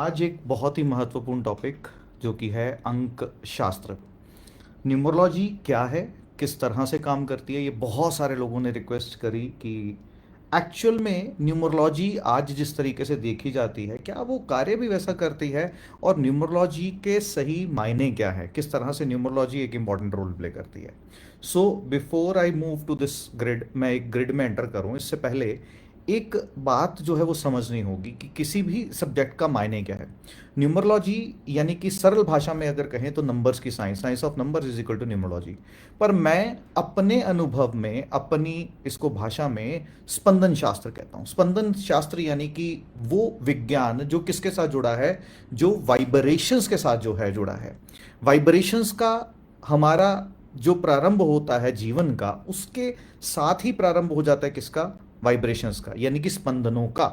आज एक बहुत ही महत्वपूर्ण टॉपिक जो कि है अंक शास्त्र। न्यूमरोलॉजी क्या है, किस तरह से काम करती है। ये बहुत सारे लोगों ने रिक्वेस्ट करी कि एक्चुअल में न्यूमरोलॉजी आज जिस तरीके से देखी जाती है क्या वो कार्य भी वैसा करती है, और न्यूमरोलॉजी के सही मायने क्या है, किस तरह से न्यूमरोलॉजी एक इंपॉर्टेंट रोल प्ले करती है। So before I move to this grid, मैं एक ग्रिड में एंटर करूं इससे पहले एक बात जो है वो समझनी होगी कि किसी भी सब्जेक्ट का मायने क्या है। न्यूमरोलॉजी यानी कि सरल भाषा में अगर कहें तो नंबर्स की science, science of numbers is equal to numerology. पर मैं अपने अनुभव में, अपनी इसको भाषा में स्पंदन शास्त्र कहता हूं। स्पंदन शास्त्र यानी कि वो विज्ञान जो किसके साथ जुड़ा है, जो वाइब्रेशंस के साथ जो है जुड़ा है। वाइब्रेशंस का हमारा जो प्रारंभ होता है जीवन का, उसके साथ ही प्रारंभ हो जाता है किसका, वाइब्रेशंस का, यानी कि स्पंदनों का।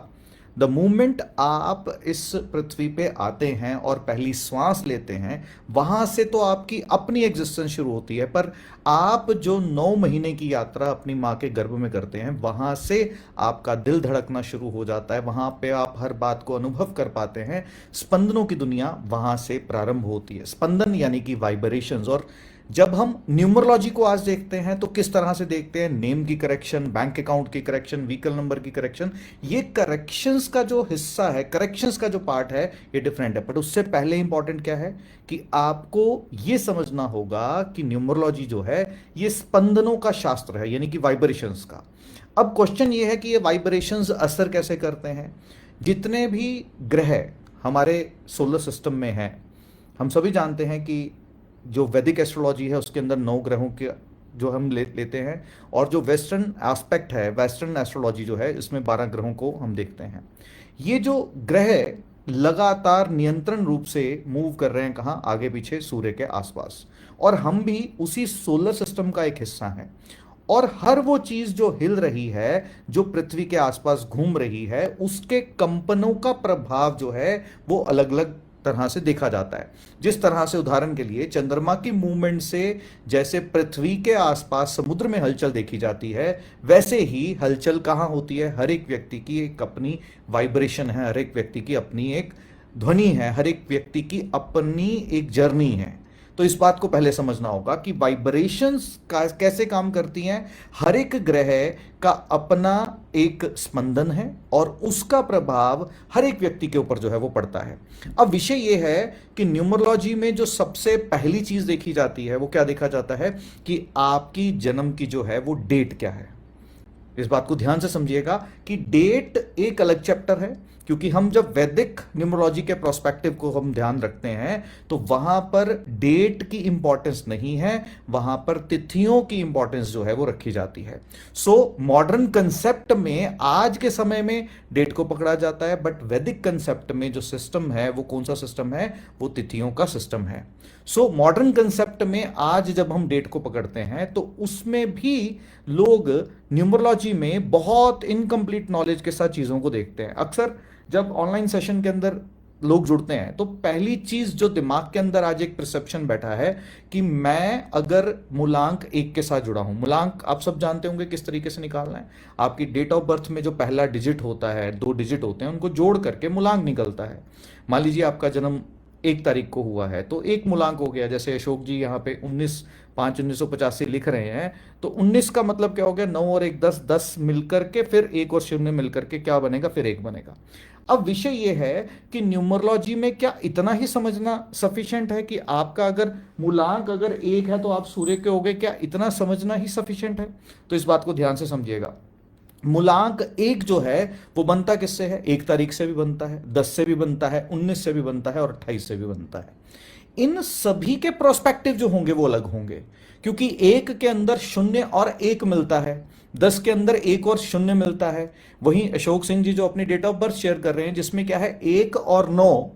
द मूवमेंट आप इस पृथ्वी पे आते हैं और पहली श्वास लेते हैं, वहां से तो आपकी अपनी एग्जिस्टेंस शुरू होती है। पर आप जो 9 महीने की यात्रा अपनी माँ के गर्भ में करते हैं, वहां से आपका दिल धड़कना शुरू हो जाता है, वहां पे आप हर बात को अनुभव कर पाते हैं। स्पंदनों की दुनिया वहां से प्रारंभ होती है। स्पंदन यानी कि वाइब्रेशंस। और जब हम न्यूमरोलॉजी को आज देखते हैं तो किस तरह से देखते हैं, नेम की करेक्शन, बैंक अकाउंट की करेक्शन, व्हीकल नंबर की करेक्शन, ये करेक्शंस का जो हिस्सा है, करेक्शंस का जो पार्ट है, ये डिफरेंट है। बट उससे पहले इंपॉर्टेंट क्या है कि आपको ये समझना होगा कि न्यूमरोलॉजी जो है ये स्पंदनों का शास्त्र है, यानी कि वाइब्रेशंस का। अब क्वेश्चन ये है कि ये वाइब्रेशंस असर कैसे करते हैं। जितने भी ग्रह हमारे सोलर सिस्टम में हैं, हम सभी जानते हैं कि जो वैदिक एस्ट्रोलॉजी है उसके अंदर 9 ग्रहों के जो हम लेते हैं, और जो वेस्टर्न एस्पेक्ट है, वेस्टर्न एस्ट्रोलॉजी जो है, इसमें 12 ग्रहों को हम देखते हैं। ये जो ग्रह लगातार नियंत्रण रूप से मूव कर रहे हैं, कहाँ, आगे पीछे सूर्य के आसपास, और हम भी उसी सोलर सिस्टम का एक हिस्सा हैं। और हर वो चीज जो हिल रही है, जो पृथ्वी के आसपास घूम रही है, उसके कंपनों का प्रभाव जो है वो अलग अलग तरह से देखा जाता है। जिस तरह से उदाहरण के लिए चंद्रमा की मूवमेंट से जैसे पृथ्वी के आसपास समुद्र में हलचल देखी जाती है, वैसे ही हलचल कहां होती है, हर एक व्यक्ति की एक अपनी वाइब्रेशन है, हर एक व्यक्ति की अपनी एक ध्वनि है, हर एक व्यक्ति की अपनी एक जर्नी है। तो इस बात को पहले समझना होगा कि वाइब्रेशंस कैसे काम करती हैं। हर एक ग्रह का अपना एक स्पंदन है और उसका प्रभाव हर एक व्यक्ति के ऊपर जो है वो पड़ता है। अब विषय ये है कि न्यूमरोलॉजी में जो सबसे पहली चीज देखी जाती है वो क्या देखा जाता है कि आपकी जन्म की जो है वो डेट क्या है। इस बात को ध्यान से समझिएगा कि डेट एक अलग चैप्टर है, क्योंकि हम जब वैदिक न्यूमरोलॉजी के प्रोस्पेक्टिव को हम ध्यान रखते हैं तो वहां पर डेट की इंपॉर्टेंस नहीं है, वहां पर तिथियों की इंपॉर्टेंस जो है वो रखी जाती है। सो मॉडर्न कंसेप्ट में आज के समय में डेट को पकड़ा जाता है, बट वैदिक कंसेप्ट में जो सिस्टम है वो कौन सा सिस्टम है, वो तिथियों का सिस्टम है। सो मॉडर्न कंसेप्ट में आज जब हम डेट को पकड़ते हैं तो उसमें भी लोग न्यूमरोलॉजी में बहुत इनकम्प्लीट नॉलेज के साथ चीजों को देखते हैं। अक्सर जब ऑनलाइन सेशन के अंदर लोग जुड़ते हैं तो पहली चीज जो दिमाग के अंदर आज एक परसेप्शन बैठा है कि मैं अगर मूलांक 1 के साथ जुड़ा हूं, मूलांक आप सब जानते होंगे किस तरीके से निकालना है। आपकी डेट ऑफ बर्थ में जो पहला डिजिट होता है, 2 डिजिट होते हैं, उनको जोड़ करके मूलांक निकलता है। मान लीजिए आपका जन्म 1 तारीख को हुआ है तो एक मूलांक हो गया। जैसे अशोक जी यहाँ पे 19/5/1985 लिख रहे हैं, तो 19 का मतलब क्या हो गया, 9 और 1 10, 10 मिलकर के फिर 1 और 0 मिलकर के क्या बनेगा, फिर 1 बनेगा। अब विषय यह है कि न्यूमरोलॉजी में क्या इतना ही समझना सफिशिएंट है कि आपका अगर मूलांक अगर 1 है तो आप सूर्य के हो गए, क्या इतना समझना ही सफिशिएंट है? तो इस बात को ध्यान से समझिएगा। मूलांक 1 जो है वो बनता किससे है, 1 तारीख से भी बनता है, 10 से भी बनता है, 19 से भी बनता है और 28 से भी बनता है। इन सभी के प्रोस्पेक्टिव जो होंगे वो अलग होंगे, क्योंकि 1 के अंदर 0 और 1 मिलता है, 10 के अंदर 1 और 0 मिलता है। वहीं अशोक सिंह जी जो अपनी डेट ऑफ बर्थ शेयर कर रहे हैं जिसमें क्या है, 1 और 9,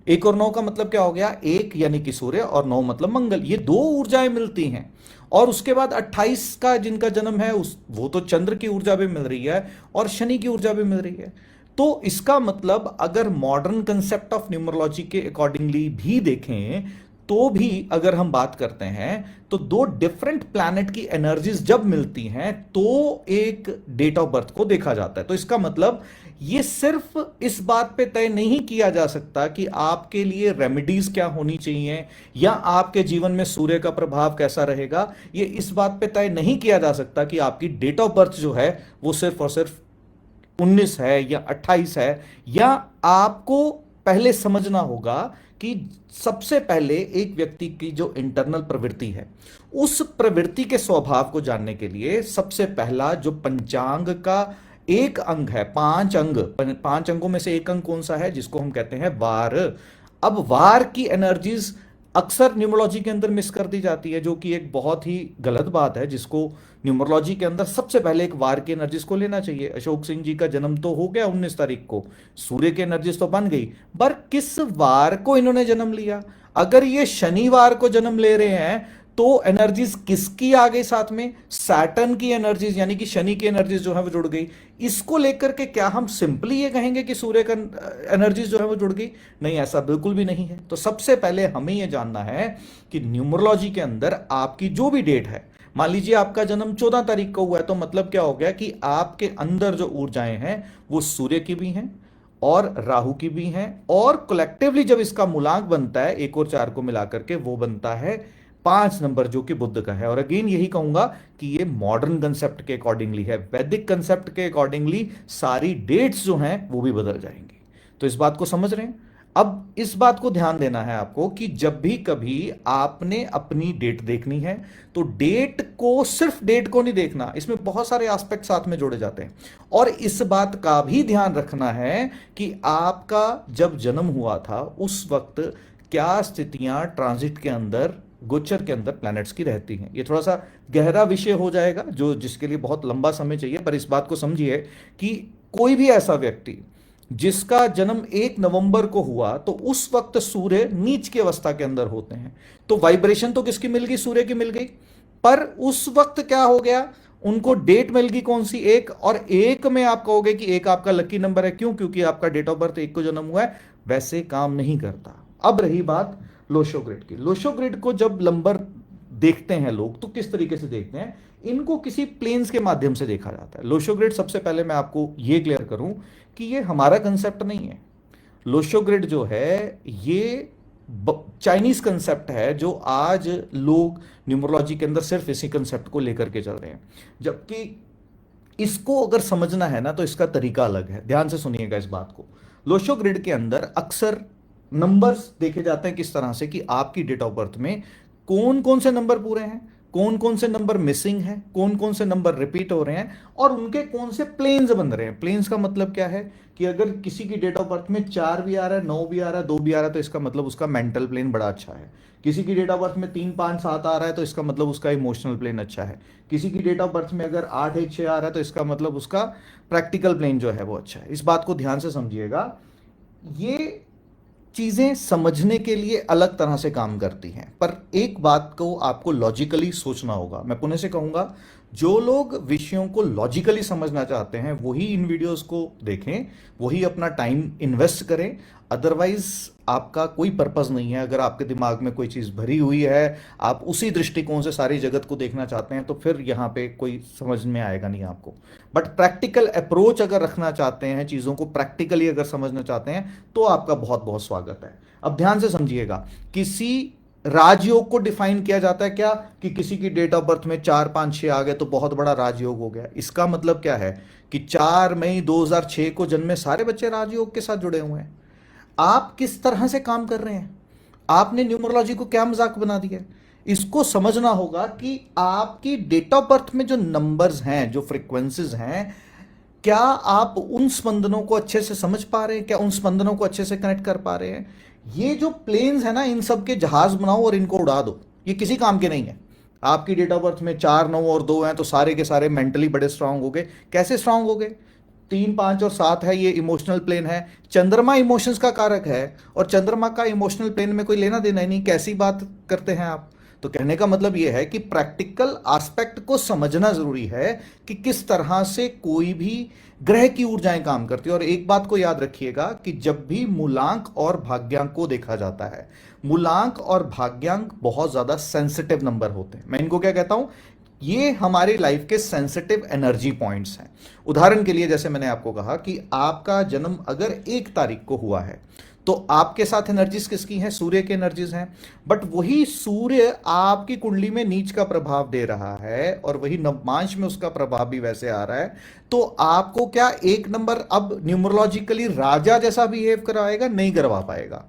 1 और 9 का मतलब क्या हो गया, 1 यानी कि सूर्य और 9 मतलब मंगल, ये 2 ऊर्जाएं मिलती हैं। और उसके बाद 28 का जिनका जन्म है वो तो चंद्र की ऊर्जा भी मिल रही है और शनि की ऊर्जा भी मिल रही है। तो इसका मतलब अगर मॉडर्न कंसेप्ट ऑफ न्यूमरोलॉजी के अकॉर्डिंगली भी देखें तो भी अगर हम बात करते हैं तो 2 डिफरेंट प्लैनेट की एनर्जीज जब मिलती हैं तो एक डेट ऑफ बर्थ को देखा जाता है। तो इसका मतलब ये सिर्फ इस बात पे तय नहीं किया जा सकता कि आपके लिए रेमेडीज क्या होनी चाहिए या आपके जीवन में सूर्य का प्रभाव कैसा रहेगा। ये इस बात पे तय नहीं किया जा सकता कि आपकी डेट ऑफ बर्थ जो है वो सिर्फ और सिर्फ 19 है या 28 है। या आपको पहले समझना होगा कि सबसे पहले एक व्यक्ति की जो इंटरनल प्रवृत्ति है, उस प्रवृत्ति के स्वभाव को जानने के लिए सबसे पहला जो पंचांग का एक अंग है, पांच अंगों में से एक अंग कौन सा है, जिसको हम कहते हैं वार। अब वार की एनर्जीज अक्सर न्यूमरोलॉजी के अंदर मिस कर दी जाती है, जो कि एक बहुत ही गलत बात है, जिसको न्यूमरोलॉजी के अंदर सबसे पहले एक वार की एनर्जीज को लेना चाहिए। अशोक सिंह जी का जन्म तो हो गया 19 तारीख को, सूर्य की एनर्जीज तो बन गई, पर किस वार को इन्होंने जन्म लिया? अगर ये शनिवार को जन्म ले रहे हैं तो एनर्जीज किसकी आ गई साथ में? सैटर्न की एनर्जीज, यानी कि शनि की एनर्जीज जो है वो जुड़ गई। इसको लेकर के क्या हम सिंपली ये कहेंगे कि सूर्य का एनर्जीज जो है वो जुड़ गई? नहीं, ऐसा बिल्कुल भी नहीं है। तो सबसे पहले हमें यह जानना है कि न्यूमरोलॉजी के अंदर आपकी जो भी डेट है, मान लीजिए आपका जन्म 14 तारीख को हुआ है, तो मतलब क्या हो गया कि आपके अंदर जो ऊर्जाएं हैं वो सूर्य की भी हैं और राहु की भी हैं, और कलेक्टिवली जब इसका मूलांक बनता है 1 और 4 को मिलाकर के, वो बनता है 5 नंबर, जो कि बुद्ध का है। और अगेन यही कहूंगा कि ये मॉडर्न कंसेप्ट के अकॉर्डिंगली है, वैदिक कंसेप्ट के अकॉर्डिंगली सारी डेट्स जो हैं वो भी बदल जाएंगी। तो इस बात को समझ रहे हैं? अब इस बात को ध्यान देना है आपको कि जब भी कभी आपने अपनी डेट देखनी है तो डेट को, सिर्फ डेट को नहीं देखना, इसमें बहुत सारे एस्पेक्ट साथ में जोड़े जाते हैं। और इस बात का भी ध्यान रखना है कि आपका जब जन्म हुआ था उस वक्त क्या स्थितियां ट्रांजिट के अंदर, गोचर के अंदर प्लैनेट्स की रहती हैं। ये थोड़ा सा गहरा विषय हो जाएगा, जो जिसके लिए बहुत लंबा समय चाहिए, पर इस बात को समझिए कि कोई भी ऐसा व्यक्ति जिसका जन्म 1 नवंबर को हुआ तो उस वक्त सूर्य नीच की अवस्था के अंदर होते हैं, तो वाइब्रेशन तो किसकी मिल गई? सूर्य की मिल गई। पर उस वक्त क्या हो गया? उनको डेट मिल गई कौन सी? 1। और 1 में आप कहोगे कि 1 आपका लकी नंबर है, क्यों? क्योंकि आपका डेट ऑफ बर्थ 1 को जन्म हुआ है। वैसे काम नहीं करता। अब रही बात लोशो ग्रिड की। लोशो ग्रिड को जब नंबर देखते हैं लोग तो किस तरीके से देखते हैं? इनको किसी प्लेन्स के माध्यम से देखा जाता है। लोशो ग्रिड, सबसे पहले मैं आपको यह क्लियर करूं कि ये हमारा कंसेप्ट नहीं है। लोशो ग्रिड जो है ये चाइनीज कंसेप्ट है, जो आज लोग न्यूमरोलॉजी के अंदर सिर्फ इसी कंसेप्ट को लेकर के चल रहे हैं। जबकि इसको अगर समझना है ना तो इसका तरीका अलग है। ध्यान से सुनिएगा इस बात को। लोशो ग्रिड के अंदर अक्सर नंबर्स देखे जाते हैं किस तरह से कि आपकी डेट ऑफ बर्थ में कौन कौन से नंबर पूरे हैं, कौन कौन से नंबर मिसिंग हैं, कौन कौन से नंबर रिपीट हो रहे हैं, और उनके कौन से प्लेन्स बन रहे हैं। प्लेन्स का मतलब क्या है कि अगर किसी की डेट ऑफ बर्थ में 4 भी आ रहा है, 9 भी आ रहा है, 2 भी आ रहा है, तो इसका मतलब उसका मेंटल प्लेन बड़ा अच्छा है। किसी की डेट ऑफ बर्थ में 3, 5, 7 आ रहा है तो इसका मतलब उसका इमोशनल प्लेन अच्छा है। किसी की डेट ऑफ बर्थ में अगर 8, 1, 6 आ रहा है तो इसका मतलब उसका प्रैक्टिकल प्लेन जो है वो अच्छा है। इस बात को ध्यान से समझिएगा। ये चीजें समझने के लिए अलग तरह से काम करती हैं, पर एक बात को आपको लॉजिकली सोचना होगा। मैं पुनः से कहूंगा, जो लोग विषयों को लॉजिकली समझना चाहते हैं वही इन वीडियोस को देखें, वही अपना टाइम इन्वेस्ट करें। अदरवाइज आपका कोई पर्पस नहीं है। अगर आपके दिमाग में कोई चीज़ भरी हुई है, आप उसी दृष्टिकोण से सारी जगत को देखना चाहते हैं, तो फिर यहाँ पे कोई समझ में आएगा नहीं आपको। बट प्रैक्टिकल अप्रोच अगर रखना चाहते हैं, चीज़ों को प्रैक्टिकली अगर समझना चाहते हैं, तो आपका बहुत बहुत स्वागत है। अब ध्यान से समझिएगा, किसी राजयोग को डिफाइन किया जाता है क्या कि किसी की डेट ऑफ बर्थ में 4, 5, 6 आ गए तो बहुत बड़ा राजयोग हो गया। इसका मतलब क्या है कि 4 मई 2006 को जन्मे सारे बच्चे राजयोग के साथ जुड़े हुए हैं। आप किस तरह से काम कर रहे हैं? आपने न्यूमरोलॉजी को क्या मजाक बना दिया? इसको समझना होगा कि आपकी डेट ऑफ बर्थ में जो नंबर्स हैं, जो फ्रीक्वेंसीज हैं, क्या आप उन स्पंदनों को अच्छे से समझ पा रहे हैं? क्या उन स्पंदनों को अच्छे से कनेक्ट कर पा रहे हैं? ये जो प्लेन्स है ना, इन सब के जहाज बनाओ और इनको उड़ा दो, ये किसी काम के नहीं है। आपकी डेट ऑफ बर्थ में 4, 9 और 2 हैं तो सारे के सारे मेंटली बड़े स्ट्रांग हो गए। कैसे स्ट्रांग हो गए? 3, 5 और 7 है, ये इमोशनल प्लेन है। चंद्रमा इमोशंस का कारक है और चंद्रमा का इमोशनल प्लेन में कोई लेना देना ही नहीं। कैसी बात करते हैं आप? तो कहने का मतलब यह है कि प्रैक्टिकल एस्पेक्ट को समझना जरूरी है कि किस तरह से कोई भी ग्रह की ऊर्जाएं काम करती है। और एक बात को याद रखिएगा कि जब भी मूलांक और भाग्यांक को देखा जाता है, मूलांक और भाग्यांक बहुत ज्यादा सेंसिटिव नंबर होते हैं। मैं इनको क्या कहता हूं? ये हमारी लाइफ के सेंसिटिव एनर्जी पॉइंट्स हैं। उदाहरण के लिए जैसे मैंने आपको कहा कि आपका जन्म अगर 1 तारीख को हुआ है तो आपके साथ एनर्जीज किसकी हैं? सूर्य की एनर्जीज हैं। बट वही सूर्य आपकी कुंडली में नीच का प्रभाव दे रहा है और वही नवमांश में उसका प्रभाव भी वैसे आ रहा है, तो आपको क्या 1 नंबर अब न्यूमरोलॉजिकली राजा जैसा बिहेव कराएगा? नहीं करवा पाएगा।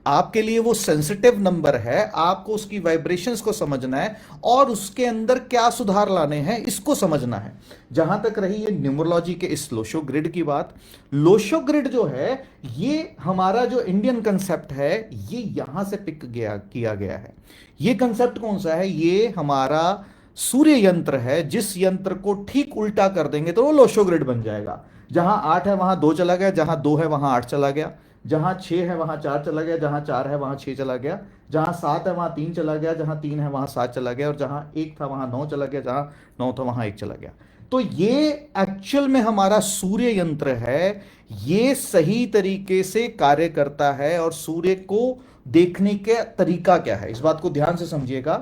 आपके लिए वो सेंसिटिव नंबर है, आपको उसकी वाइब्रेशंस को समझना है और उसके अंदर क्या सुधार लाने हैं इसको समझना है। जहां तक रही ये न्यूमरोलॉजी के इस लोशो ग्रिड की बात, लोशो ग्रिड जो है ये हमारा जो इंडियन कंसेप्ट है ये यहां से पिक किया गया है। ये कंसेप्ट कौन सा है? ये हमारा सूर्य यंत्र है, जिस यंत्र को ठीक उल्टा कर देंगे तो वो लोशो ग्रिड बन जाएगा। जहां 8 है वहां 2 चला गया, जहां 2 है वहां 8 चला गया, जहां 6 है वहां 4 चला गया, जहां 4 है वहां 6 चला गया, जहां 7 है वहां 3 चला गया, जहां 3 है वहां 7 चला गया, और जहां 1 था वहां 9 चला गया, जहां 9 था वहां 1 चला गया। तो ये एक्चुअल में हमारा सूर्य यंत्र है, ये सही तरीके से कार्य करता है। और सूर्य को देखने का तरीका क्या है, इस बात को ध्यान से समझिएगा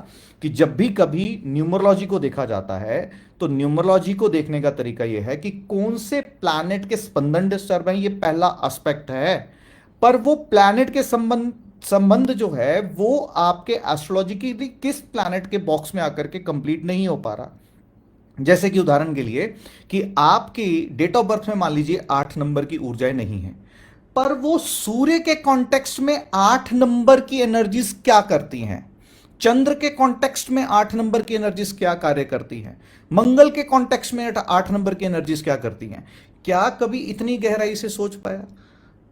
कि जब भी कभी न्यूमरोलॉजी को देखा जाता है तो न्यूमरोलॉजी को देखने का तरीका यह है कि कौन से प्लैनेट के स्पंदन डिस्टर्ब हैं, ये पहला एस्पेक्ट है। पर वो प्लैनेट के संबंध जो है वो आपके एस्ट्रोलॉजिकली किस प्लैनेट के बॉक्स में आकर के कंप्लीट नहीं हो पा रहा। जैसे कि उदाहरण के लिए कि आपकी डेट ऑफ बर्थ में मान लीजिए 8 नंबर की ऊर्जाएं नहीं है, पर वो सूर्य के कॉन्टेक्स्ट में 8 नंबर की एनर्जीज क्या करती हैं, चंद्र के कॉन्टेक्स्ट में 8 नंबर की एनर्जीज क्या कार्य करती हैं, मंगल के कॉन्टेक्स्ट में 8 नंबर की एनर्जीज क्या करती हैं, क्या कभी इतनी गहराई से सोच पाया?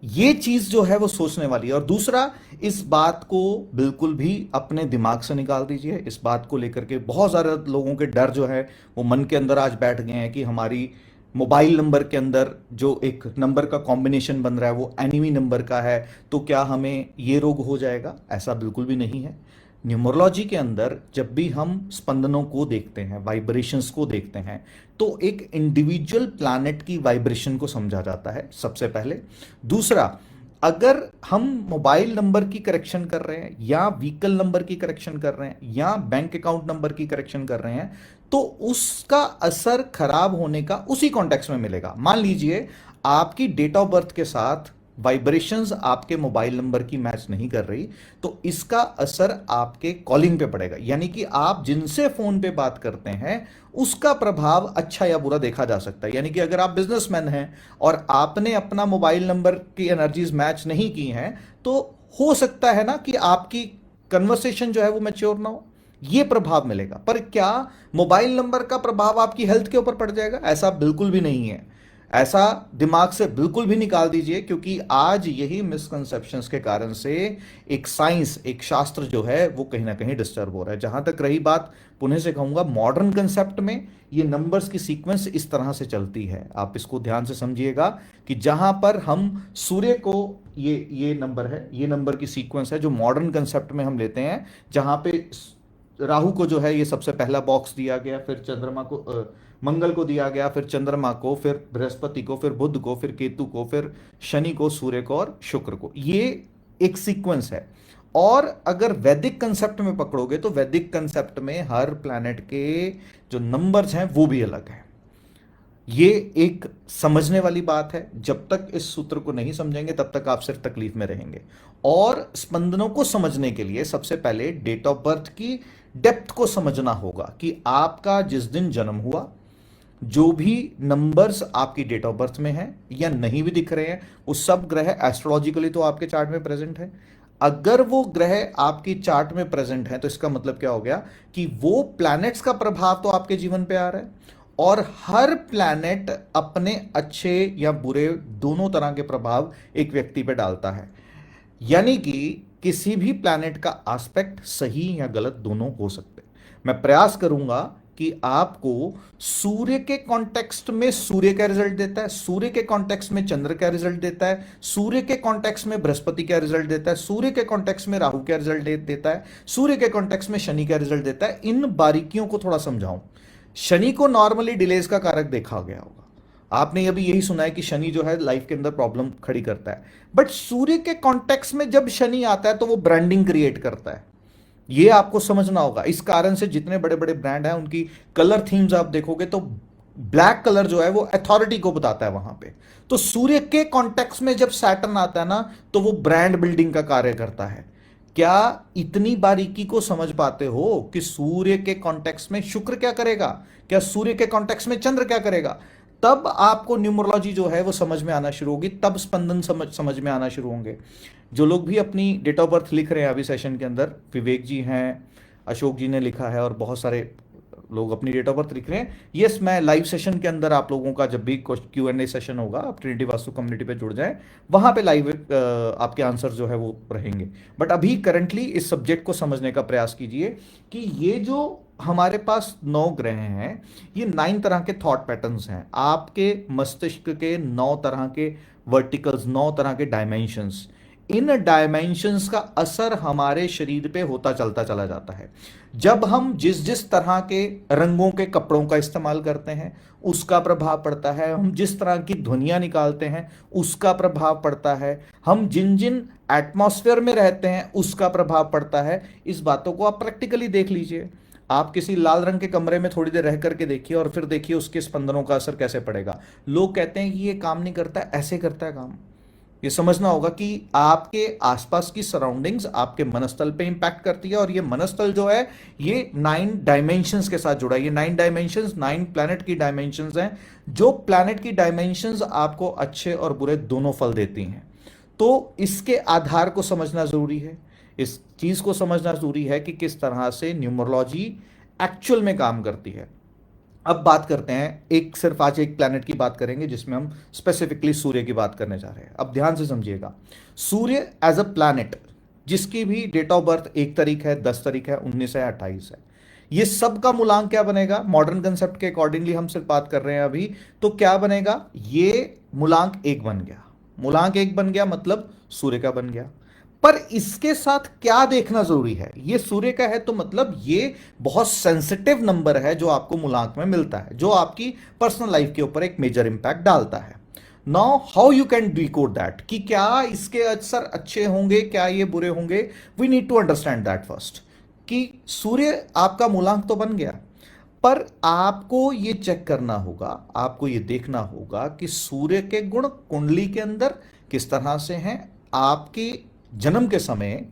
ये चीज जो है वो सोचने वाली है। और दूसरा, इस बात को बिल्कुल भी अपने दिमाग से निकाल दीजिए। इस बात को लेकर के बहुत सारे लोगों के डर जो है वो मन के अंदर आज बैठ गए हैं कि हमारी मोबाइल नंबर के अंदर जो एक नंबर का कॉम्बिनेशन बन रहा है वो एनिमी नंबर का है, तो क्या हमें ये रोग हो जाएगा? ऐसा बिल्कुल भी नहीं है। न्यूमरोलॉजी के अंदर जब भी हम स्पंदनों को देखते हैं, वाइब्रेशंस को देखते हैं, तो एक इंडिविजुअल प्लैनेट की वाइब्रेशन को समझा जाता है सबसे पहले। दूसरा, अगर हम मोबाइल नंबर की करेक्शन कर रहे हैं या व्हीकल नंबर की करेक्शन कर रहे हैं या बैंक अकाउंट नंबर की करेक्शन कर रहे हैं, तो उसका असर खराब होने का उसी कॉन्टेक्स्ट में मिलेगा। मान लीजिए आपकी डेट ऑफ बर्थ के साथ वाइब्रेशंस आपके मोबाइल नंबर की मैच नहीं कर रही, तो इसका असर आपके कॉलिंग पे पड़ेगा। यानी कि आप जिनसे फोन पे बात करते हैं उसका प्रभाव अच्छा या बुरा देखा जा सकता है। यानी कि अगर आप बिजनेसमैन हैं और आपने अपना मोबाइल नंबर की एनर्जीज मैच नहीं की हैं, तो हो सकता है ना कि आपकी कन्वर्सेशन जो है वो मैच्योर ना हो, ये प्रभाव मिलेगा। पर क्या मोबाइल नंबर का प्रभाव आपकी हेल्थ के ऊपर पड़ जाएगा? ऐसा बिल्कुल भी नहीं है। ऐसा दिमाग से बिल्कुल भी निकाल दीजिए, क्योंकि आज यही मिसकंसेप्शंस के कारण से एक साइंस, एक शास्त्र जो है वो कहीं ना कहीं डिस्टर्ब हो रहा है। जहां तक रही बात, पुनः से कहूंगा, मॉडर्न कंसेप्ट में ये नंबर्स की सीक्वेंस इस तरह से चलती है। आप इसको ध्यान से समझिएगा कि जहां पर हम सूर्य को, ये नंबर है, ये नंबर की सीक्वेंस है जो मॉडर्न कंसेप्ट में हम लेते हैं, जहां पे राहु को जो है ये सबसे पहला बॉक्स दिया गया, फिर चंद्रमा को, मंगल को दिया गया, फिर चंद्रमा को, फिर बृहस्पति को, फिर बुध को, फिर केतु को, फिर शनि को, सूर्य को और शुक्र को। ये एक सीक्वेंस है। और अगर वैदिक कंसेप्ट में पकड़ोगे तो वैदिक कंसेप्ट में हर प्लैनेट के जो नंबर्स हैं वो भी अलग है। ये एक समझने वाली बात है। जब तक इस सूत्र को नहीं समझेंगे तब तक आप सिर्फ तकलीफ में रहेंगे। और स्पंदनों को समझने के लिए सबसे पहले डेट ऑफ बर्थ की डेप्थ को समझना होगा कि आपका जिस दिन जन्म हुआ, जो भी नंबर्स आपकी डेट ऑफ बर्थ में हैं या नहीं भी दिख रहे हैं, वो सब ग्रह एस्ट्रोलॉजिकली तो आपके चार्ट में प्रेजेंट है। अगर वो ग्रह आपकी चार्ट में प्रेजेंट है तो इसका मतलब क्या हो गया कि वो प्लैनेट्स का प्रभाव तो आपके जीवन पे आ रहा है। और हर प्लैनेट अपने अच्छे या बुरे दोनों तरह के प्रभाव एक व्यक्ति पे डालता है। यानी कि किसी भी प्लैनेट का एस्पेक्ट सही या गलत दोनों हो सकते हैं। मैं प्रयास करूंगा कि आपको सूर्य के कॉन्टेक्स्ट में सूर्य का रिजल्ट देता है, सूर्य के कॉन्टेक्स्ट में चंद्र का रिजल्ट देता है, सूर्य के कॉन्टेक्स्ट में बृहस्पति का रिजल्ट देता है, सूर्य के कॉन्टेक्स्ट में राहु का रिजल्ट देता है, सूर्य के कॉन्टेक्स्ट में शनि का रिजल्ट देता है। इन बारीकियों को थोड़ा समझाऊं। शनि को नॉर्मली डिलेज का कारक देखा गया होगा। आपने अभी यही सुना है कि शनि जो है लाइफ के अंदर प्रॉब्लम खड़ी करता है। बट सूर्य के कॉन्टेक्स्ट में जब शनि आता है तो वो ब्रांडिंग क्रिएट करता है। ये आपको समझना होगा। इस कारण से जितने बड़े बड़े ब्रांड हैं उनकी कलर थीम्स आप देखोगे तो ब्लैक कलर जो है वो अथॉरिटी को बताता है वहां पे। तो सूर्य के कॉन्टेक्स्ट में जब सैटर्न आता है ना, तो वो ब्रांड बिल्डिंग का कार्य करता है। क्या इतनी बारीकी को समझ पाते हो कि सूर्य के कॉन्टेक्स्ट में शुक्र क्या करेगा, क्या सूर्य के कॉन्टेक्स्ट में चंद्र क्या करेगा? तब आपको न्यूमरोलॉजी जो है वो समझ में आना शुरू होगी, तब स्पंदन समझ में आना शुरू होंगे। जो लोग भी अपनी डेट ऑफ बर्थ लिख रहे हैं अभी सेशन के अंदर, विवेक जी हैं, अशोक जी ने लिखा है और बहुत सारे लोग अपनी डेट ऑफ बर्थ लिख रहे हैं। यस, मैं लाइव सेशन के अंदर आप लोगों का जब भी Q&A सेशन होगा, आप ट्रिनिटी वास्तु कम्युनिटी पे जुड़ जाएं, वहां पे लाइव आपके आंसर जो है वो रहेंगे। बट अभी करंटली इस सब्जेक्ट को समझने का प्रयास कीजिए कि ये जो हमारे पास 9 ग्रह हैं, ये 9 तरह के थॉट पैटर्न्स हैं। आपके मस्तिष्क के 9 तरह के वर्टिकल्स, 9 तरह के डायमेंशंस। इन डायमेंशंस का असर हमारे शरीर पे होता चलता चला जाता है। जब हम जिस जिस तरह के रंगों के कपड़ों का इस्तेमाल करते हैं उसका प्रभाव पड़ता है, हम जिस तरह की ध्वनियां निकालते हैं उसका प्रभाव पड़ता है, हम जिन जिन एटमॉस्फेयर में रहते हैं उसका प्रभाव पड़ता है। इस बातों को आप प्रैक्टिकली देख लीजिए। आप किसी लाल रंग के कमरे में थोड़ी देर रह करके देखिए और फिर देखिए उसके स्पंदनों का असर कैसे पड़ेगा। लोग कहते हैं कि ये काम नहीं करता है, ऐसे करता है काम। ये समझना होगा कि आपके आसपास की सराउंडिंग्स आपके मनस्तल पे इंपैक्ट करती है, और ये मनस्तल जो है ये 9 डायमेंशंस के साथ जुड़ा है। ये 9 डायमेंशंस 9 प्लैनेट की डायमेंशंस हैं। जो प्लैनेट की डायमेंशंस आपको अच्छे और बुरे दोनों फल देती हैं। तो इसके आधार को समझना जरूरी है, इस चीज को समझना जरूरी है कि किस तरह से न्यूमरोलॉजी एक्चुअल में काम करती है। अब बात करते हैं, एक सिर्फ आज एक प्लैनेट की बात करेंगे जिसमें हम स्पेसिफिकली सूर्य की बात करने जा रहे हैं। अब ध्यान से समझिएगा, सूर्य एज अ प्लैनेट जिसकी भी डेट ऑफ बर्थ 1 तारीख है, 10 तारीख है, 19 है, 28 है, ये सब का मूलांक क्या बनेगा? मॉडर्न कंसेप्ट के अकॉर्डिंगली हम सिर्फ बात कर रहे हैं अभी, तो क्या बनेगा? ये मूलांक 1 बन गया। मूलांक 1 बन गया मतलब सूर्य का बन गया। पर इसके साथ क्या देखना जरूरी है? ये सूर्य का है तो मतलब ये बहुत सेंसिटिव नंबर है जो आपको मूलांक में मिलता है, जो आपकी पर्सनल लाइफ के ऊपर एक मेजर इंपैक्ट डालता है। Now how you can decode that, कि क्या इसके असर अच्छे होंगे, क्या ये बुरे होंगे? We need to understand that first, कि सूर्य आपका मूलांक तो बन गया, पर आपको ये चेक करना होगा, आपको ये देखना होगा कि सूर्य के गुण कुंडली के अंदर किस तरह से हैं। आपकी जन्म के समय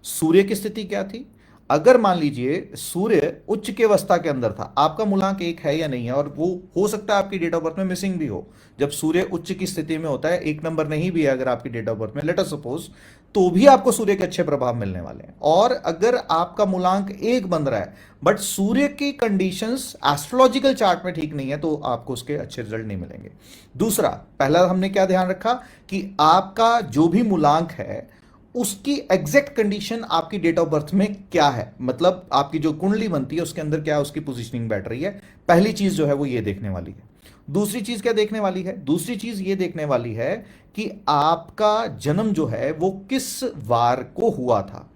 सूर्य की स्थिति क्या थी? अगर मान लीजिए सूर्य उच्च की अवस्था के अंदर था, आपका मूलांक 1 है या नहीं है, और वो हो सकता है आपकी डेट ऑफ बर्थ में मिसिंग भी हो। जब सूर्य उच्च की स्थिति में होता है, 1 नंबर नहीं भी है अगर आपकी डेट ऑफ बर्थ में, लेट अस सपोज, तो भी आपको सूर्य के अच्छे प्रभाव मिलने वाले हैं। और अगर आपका मूलांक 1 बन रहा है बट सूर्य की कंडीशंस एस्ट्रोलॉजिकल चार्ट में ठीक नहीं है, तो आपको उसके अच्छे रिजल्ट नहीं मिलेंगे। दूसरा, पहला हमने क्या ध्यान रखा कि आपका जो भी मूलांक है उसकी एग्जैक्ट कंडीशन आपकी डेट ऑफ बर्थ में क्या है, मतलब आपकी जो कुंडली बनती है उसके अंदर क्या उसकी पोजीशनिंग बैठ रही है। पहली चीज जो है वो ये देखने वाली है। दूसरी चीज क्या देखने वाली है? दूसरी चीज ये देखने वाली है कि आपका जन्म जो है वो किस वार को हुआ था।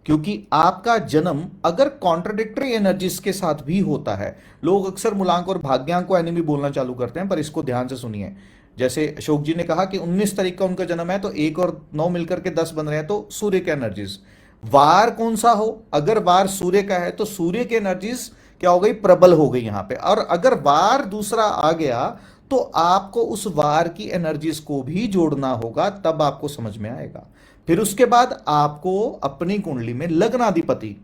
क्योंकि आपका जन्म अगर कॉन्ट्राडिक्टरी एनर्जीज के साथ भी होता है, लोग अक्सर मूलांक और भाग्यांक को एनिमी बोलना चालू करते हैं, पर इसको ध्यान से सुनिए। जैसे अशोक जी ने कहा कि 19 तारीख का उनका जन्म है, तो 1 और 9 मिलकर के 10 बन रहे हैं, तो सूर्य के एनर्जीज, वार कौन सा हो, अगर वार सूर्य का है तो सूर्य की एनर्जीज क्या हो गई? प्रबल हो गई यहां पे। और अगर वार दूसरा आ गया तो आपको उस वार की एनर्जीज को भी जोड़ना होगा, तब आपको समझ में आएगा। फिर उसके बाद आपको अपनी कुंडली में लग्नाधिपति,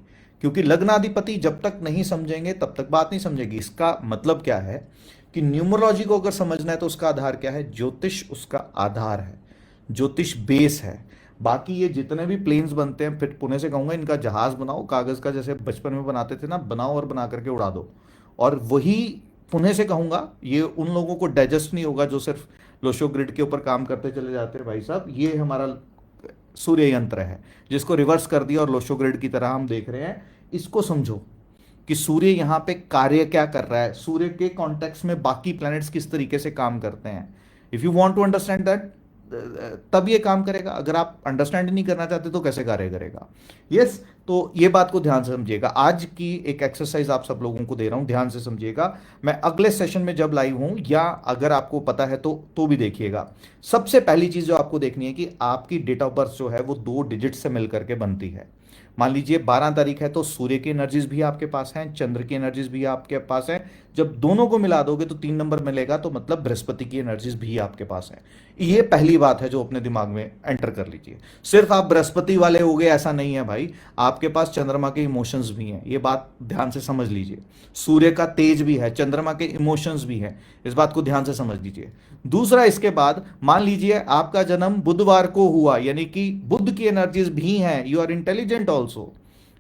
क्योंकि लग्नाधिपति जब तक नहीं समझेंगे तब तक बात नहीं समझेगी। इसका मतलब क्या है कि न्यूमरोलॉजी को अगर समझना है तो उसका आधार क्या है? ज्योतिष उसका आधार है, ज्योतिष बेस है। बाकी ये जितने भी प्लेन्स बनते हैं, फिर पुणे से कहूंगा इनका जहाज बनाओ कागज का, जैसे बचपन में बनाते थे ना, बनाओ और बना करके उड़ा दो। और वही पुणे से कहूंगा, ये उन लोगों को डाइजेस्ट नहीं होगा जो सिर्फ लोशो ग्रिड के ऊपर काम करते चले जाते हैं। भाई साहब, ये हमारा सूर्य यंत्र है जिसको रिवर्स कर दिया और लोशो ग्रिड की तरह हम देख रहे हैं। इसको समझो कि सूर्य यहां पे कार्य क्या कर रहा है, सूर्य के कॉन्टेक्स्ट में बाकी प्लैनेट्स किस तरीके से काम करते हैं। If you want to understand that, तब ये काम करेगा। अगर आप अंडरस्टैंड नहीं करना चाहते तो कैसे कार्य करेगा? यस, तो ये बात को ध्यान से समझिएगा। आज की एक एक्सरसाइज आप सब लोगों को दे रहा हूं, ध्यान से समझिएगा। मैं अगले सेशन में जब लाइव हूं, या अगर आपको पता है तो भी देखिएगा। सबसे पहली चीज जो आपको देखनी है कि आपकी डेट ऑफ बर्थ जो है वो 2 डिजिट से मिलकर के बनती है। मान लीजिए 12 तारीख है तो सूर्य की एनर्जीज भी आपके पास हैं, चंद्र की एनर्जीज भी आपके पास है। जब दोनों को मिला दोगे तो 3 नंबर मिलेगा, तो मतलब बृहस्पति की एनर्जीज भी आपके पास है। ये पहली बात है जो अपने दिमाग में एंटर कर लीजिए। सिर्फ आप बृहस्पति वाले हो गए ऐसा नहीं है भाई, आपके पास चंद्रमा के इमोशंस भी हैं, ये बात ध्यान से समझ लीजिए। सूर्य का तेज भी है, चंद्रमा के इमोशंस भी हैं, इस बात को ध्यान से समझ लीजिए। दूसरा, इसके बाद मान लीजिए आपका जन्म बुधवार को हुआ, यानी कि बुध की एनर्जीज भी हैं, यू आर इंटेलिजेंट ऑल्सो,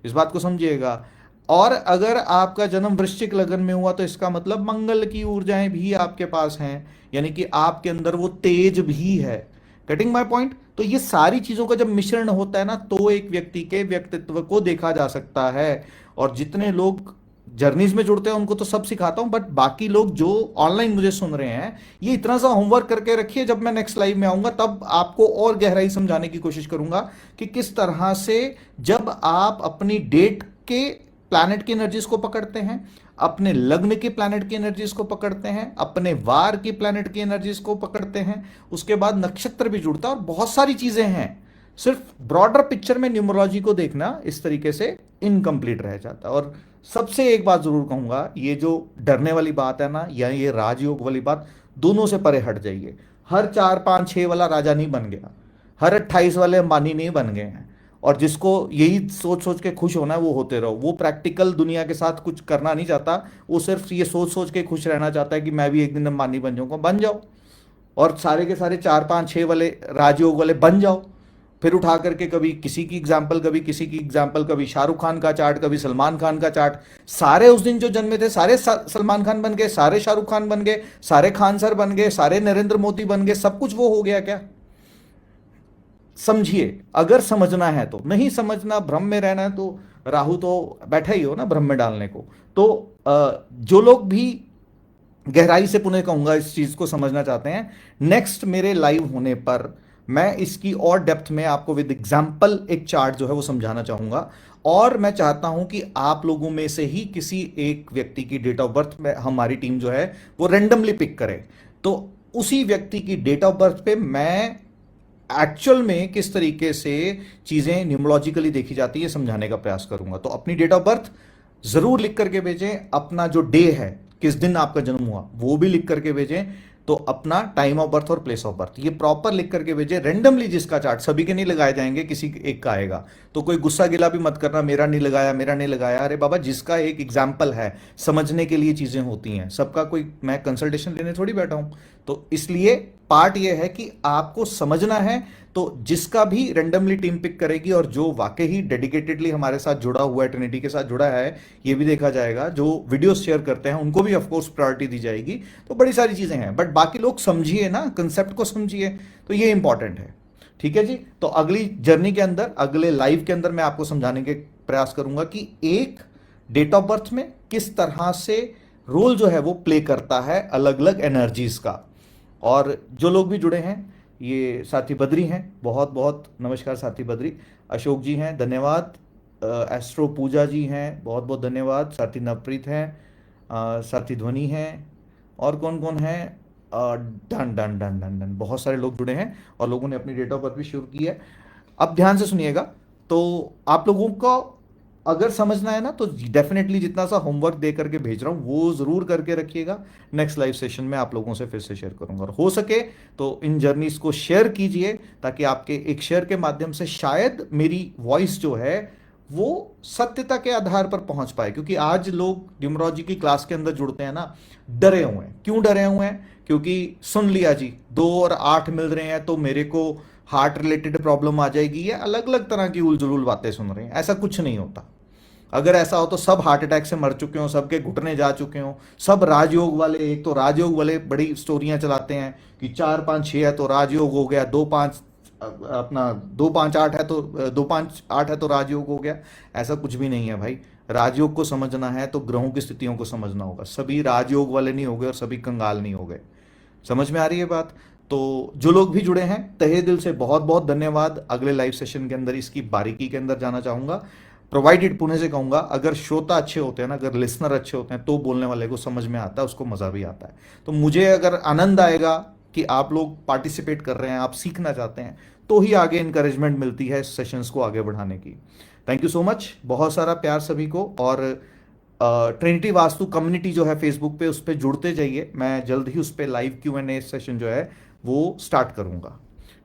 इस बात को समझिएगा। और अगर आपका जन्म वृश्चिक लगन में हुआ तो इसका मतलब मंगल की ऊर्जाएं भी आपके पास हैं, यानी कि आपके अंदर वो तेज भी है। Cutting my point? तो ये सारी चीजों का जब मिश्रण होता है ना, तो एक व्यक्ति के व्यक्तित्व को देखा जा सकता है। और जितने लोग जर्नीज में जुड़ते हैं उनको तो सब सिखाता हूं, बट बाकी लोग जो ऑनलाइन मुझे सुन रहे हैं, ये इतना सा होमवर्क करके रखिए। जब मैं नेक्स्ट लाइव में आऊंगा तब आपको और गहराई समझाने की कोशिश करूंगा कि किस तरह से जब आप अपनी डेट के प्लैनेट की एनर्जीज को पकड़ते हैं, अपने लग्न के प्लैनेट की एनर्जीज को पकड़ते हैं, अपने वार की प्लैनेट की एनर्जीज को पकड़ते हैं, उसके बाद नक्षत्र भी जुड़ता है और बहुत सारी चीजें हैं। सिर्फ ब्रॉडर पिक्चर में न्यूमरोलॉजी को देखना इस तरीके से इनकम्प्लीट रह जाता है। और सबसे एक बात जरूर कहूंगा, ये जो डरने वाली बात है ना, या ये राजयोग वाली बात, दोनों से परे हट जाइए। हर 4 5 6 वाला राजा नहीं बन गया, हर 28 वाले अंबानी नहीं बन गए हैं। और जिसको यही सोच सोच के खुश होना है वो होते रहो। वो प्रैक्टिकल दुनिया के साथ कुछ करना नहीं चाहता, वो सिर्फ ये सोच सोच के खुश रहना चाहता है कि मैं भी एक दिन अंबानी बन जाऊंगा। बन जाओ, और सारे के सारे 4 5 6 वाले राजयोग वाले बन जाओ। फिर उठा करके कभी किसी की एग्जाम्पल, कभी किसी की एग्जाम्पल, कभी शाहरुख खान का चार्ट, कभी सलमान खान का चार्ट। सारे उस दिन जो जन्मे थे सारे सलमान खान बन गए, सारे शाहरुख खान बन गए, सारे खान सर बन गए, सारे नरेंद्र मोदी बन गए, सब कुछ वो हो गया क्या? समझिए, अगर समझना है तो। नहीं समझना, भ्रम में रहना है, तो राहु तो बैठा ही हो ना भ्रम में डालने को। तो जो लोग भी गहराई से, पुनः कहूंगा, इस चीज को समझना चाहते हैं, नेक्स्ट मेरे लाइव होने पर मैं इसकी और डेप्थ में आपको विद एग्जाम्पल एक चार्ट जो है वो समझाना चाहूंगा। और मैं चाहता हूं कि आप लोगों में से ही किसी एक व्यक्ति की डेट ऑफ बर्थ में हमारी टीम जो है वो रेंडमली पिक करे। तो उसी व्यक्ति की डेट ऑफ बर्थ पे मैं एक्चुअल में किस तरीके से चीजें न्यूमरोलॉजिकली देखी जाती है समझाने का प्रयास करूंगा। तो अपनी डेट ऑफ बर्थ जरूर लिख करके भेजें, अपना जो डे है, किस दिन आपका जन्म हुआ, वो भी लिख करके भेजें। तो अपना टाइम ऑफ बर्थ और प्लेस ऑफ बर्थ ये प्रॉपर लिख करके भेजें। रेंडमली जिसका चार्ट, सभी के नहीं लगाए जाएंगे, किसी एक का आएगा। तो कोई गुस्सा गिला भी मत करना, मेरा नहीं लगाया, मेरा नहीं लगाया। अरे बाबा, जिसका एक एग्जाम्पल है, समझने के लिए चीजें होती हैं, सबका कोई मैं कंसल्टेशन लेने थोड़ी बैठा हूं। तो इसलिए पार्ट ये है कि आपको समझना है। तो जिसका भी रेंडमली टीम पिक करेगी, और जो वाकई ही डेडिकेटेडली हमारे साथ जुड़ा हुआ है, ट्रिनिटी के साथ जुड़ा है, ये भी देखा जाएगा। जो वीडियो शेयर करते हैं उनको भी ऑफकोर्स प्रायोरिटी दी जाएगी। तो बड़ी सारी चीजें हैं, बट बाकी लोग समझिए ना, कंसेप्ट को समझिए, तो ये इंपॉर्टेंट है। ठीक है जी। तो अगली जर्नी के अंदर, अगले लाइव के अंदर मैं आपको समझाने के प्रयास करूंगा कि एक डेट ऑफ बर्थ में किस तरह से रोल जो है वो प्ले करता है अलग अलग एनर्जीज का। और जो लोग भी जुड़े हैं, ये साथी बद्री हैं, बहुत बहुत नमस्कार साथी बद्री। अशोक जी हैं, धन्यवाद। एस्ट्रो पूजा जी हैं, बहुत बहुत धन्यवाद। साथी नवप्रीत हैं, साथी ध्वनि हैं, और कौन कौन है? Done done done done done, बहुत सारे लोग जुड़े हैं और लोगों ने अपनी डेट ऑफ बर्थ भी शुरू की है। अब ध्यान से सुनिएगा। तो आप लोगों को अगर समझना है ना, तो डेफिनेटली जितना सा होमवर्क दे करके भेज रहा हूं वो जरूर करके रखिएगा। नेक्स्ट लाइव सेशन में आप लोगों से फिर से शेयर करूंगा। और हो सके तो इन जर्नीज को शेयर कीजिए, ताकि आपके एक शेयर के माध्यम से शायद मेरी वॉइस जो है वो सत्यता के आधार पर पहुंच पाए। क्योंकि आज लोग न्यूमरोलॉजी की क्लास के अंदर जुड़ते हैं ना, डरे हुए हैं। क्यों डरे हुए हैं? क्योंकि सुन लिया जी 2 और 8 मिल रहे हैं तो मेरे को हार्ट रिलेटेड प्रॉब्लम आ जाएगी, या अलग अलग तरह की उलझुल बातें सुन रहे हैं। ऐसा कुछ नहीं होता। अगर ऐसा हो तो सब हार्ट अटैक से मर चुके हो, सबके घुटने जा चुके हो, सब राजयोग वाले। एक तो राजयोग वाले बड़ी स्टोरियां चलाते हैं कि 4 5 6 है तो राजयोग हो गया, 2 5 अपना 2 5 8 है तो 2 5 8 है तो राजयोग हो गया। ऐसा कुछ भी नहीं है भाई। राजयोग को समझना है तो ग्रहों की स्थितियों को समझना होगा। सभी राजयोग वाले नहीं हो गए और सभी कंगाल नहीं हो गए। समझ में आ रही है बात? तो जो लोग भी जुड़े हैं तहे दिल से बहुत बहुत धन्यवाद। अगले लाइव सेशन के अंदर इसकी बारीकी के अंदर जाना चाहूंगा। प्रोवाइडेड पुणे से कहूंगा, अगर श्रोता अच्छे होते हैं ना, अगर लिसनर अच्छे होते हैं तो बोलने वाले को समझ में आता है, उसको मजा भी आता है। तो मुझे अगर आनंद आएगा कि आप लोग पार्टिसिपेट कर रहे हैं, आप सीखना चाहते हैं, तो ही आगे इंकरेजमेंट मिलती है सेशंस को आगे बढ़ाने की। थैंक यू सो मच, बहुत सारा प्यार सभी को। और ट्रिनिटी वास्तु कम्युनिटी जो है फेसबुक पे, उस पर जुड़ते जाइए। मैं जल्द ही उस पर लाइव Q&A सेशन जो है वो स्टार्ट करूंगा।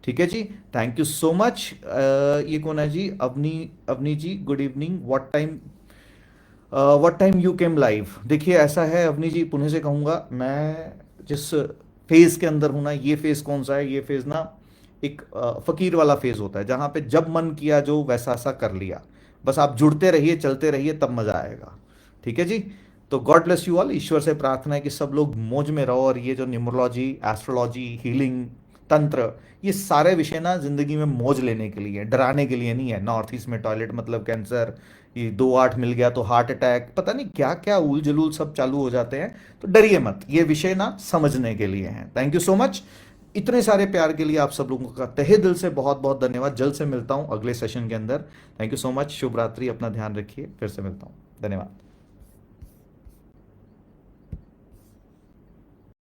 ठीक है जी, थैंक यू सो मच। ये कौन है जी? Avani, Avani ji good evening. What time you came live? देखिए ऐसा है अवनी जी, पुणे से कहूँगा, मैं जिस फेज के अंदर हूँ ना, ये फेज कौन सा है? ये फेज ना एक फकीर वाला फेज होता है, जहाँ पे जब मन किया जो वैसा सा कर लिया। बस आप जुड़ते रहिए, चलते रहिए, तब मजा आएगा। ठीक है जी, तो गॉड ब्लेस यू ऑल। ईश्वर से प्रार्थना है कि सब लोग मौज में रहो, और ये जो न्यूमरोलॉजी, एस्ट्रोलॉजी, हीलिंग, तंत्र, ये सारे विषय ना जिंदगी में मौज लेने के लिए, डराने के लिए नहीं है। नॉर्थ ईस्ट में टॉयलेट मतलब कैंसर, ये 2-8 मिल गया तो हार्ट अटैक, पता नहीं क्या क्या उल जलूल सब चालू हो जाते हैं। तो डरिए मत, ये विषय ना समझने के लिए हैं। थैंक यू सो मच, इतने सारे प्यार के लिए आप सब लोगों का तहे दिल से बहुत बहुत धन्यवाद। जल्द से मिलता हूं अगले सेशन के अंदर। थैंक यू सो मच, शुभ रात्रि, अपना ध्यान रखिए, फिर से मिलता हूं, धन्यवाद।